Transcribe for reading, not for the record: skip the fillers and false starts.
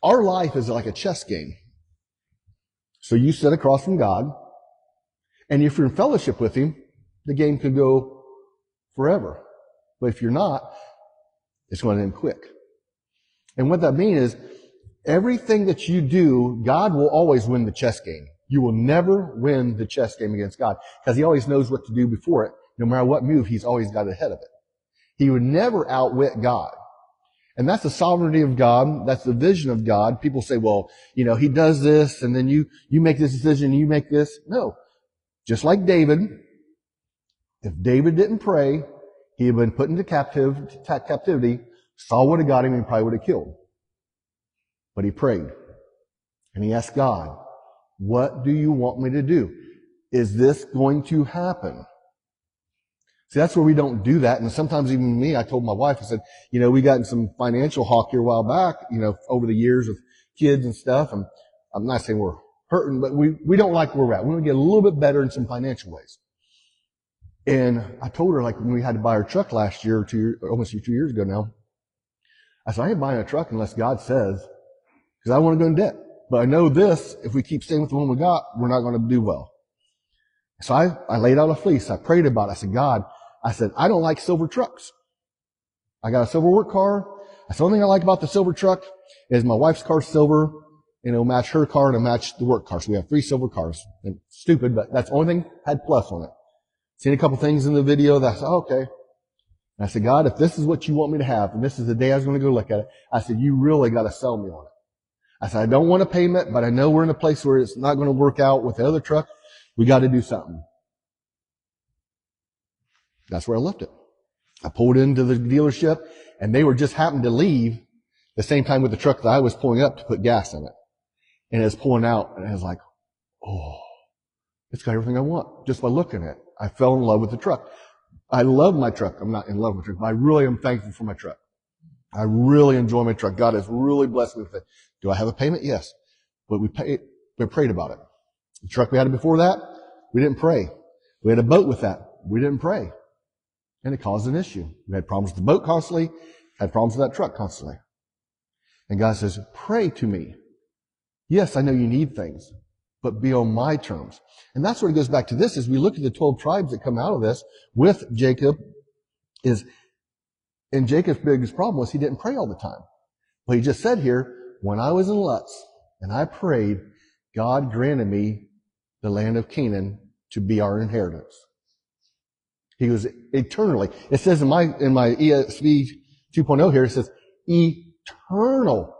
Our life is like a chess game. So you sit across from God, and if you're in fellowship with Him, the game could go forever. But if you're not, it's going to end quick. And what that means is, everything that you do, God will always win the chess game. You will never win the chess game against God, because He always knows what to do before it. No matter what move, He's always got ahead of it. He would never outwit God. And that's the sovereignty of God. That's the vision of God. People say, well, He does this, and then you make this decision, you make this. No. Just like David, if David didn't pray, he had been put into captivity. Saul would have got him and he probably would have killed. But he prayed. And he asked God, what do you want me to do? Is this going to happen? See, that's where we don't do that. And sometimes even me, I told my wife, I said, we got in some financial hawk here a while back, over the years with kids and stuff. And I'm not saying we're hurting, but we don't like where we're at. We want to get a little bit better in some financial ways. And I told her, like, when we had to buy our truck last year, almost 2 years ago now, I said, I ain't buying a truck unless God says, because I want to go in debt. But I know this, if we keep staying with the one we got, we're not going to do well. So I laid out a fleece. I prayed about it. I said, God, I don't like silver trucks. I got a silver work car. That's the only thing I like about the silver truck is my wife's car's silver, and it'll match her car and it'll match the work car. So we have 3 silver cars. And stupid, but that's the only thing had plus on it. Seen a couple things in the video that I said, okay. And I said, God, if this is what you want me to have, and this is the day I was going to go look at it, I said, you really got to sell me on it. I said, I don't want a payment, but I know we're in a place where it's not going to work out with the other truck. We got to do something. That's where I left it. I pulled into the dealership, and they were just happened to leave the same time with the truck that I was pulling up to put gas in it. And it was pulling out, and I was like, oh, it's got everything I want just by looking at it. I fell in love with the truck. I love my truck. I'm not in love with the truck, but I really am thankful for my truck. I really enjoy my truck. God has really blessed me with it. Do I have a payment? Yes. But we prayed about it. The truck we had before that, we didn't pray. We had a boat with that. We didn't pray. And it caused an issue. We had problems with the boat constantly, had problems with that truck constantly. And God says, pray to me. Yes, I know you need things, but be on my terms. And that's where it goes back to this, as we look at the 12 tribes that come out of this with Jacob, and Jacob's biggest problem was he didn't pray all the time. But he just said here, when I was in Luz and I prayed, God granted me the land of Canaan to be our inheritance. He was eternally. It says in my ESV 2.0 here, it says eternal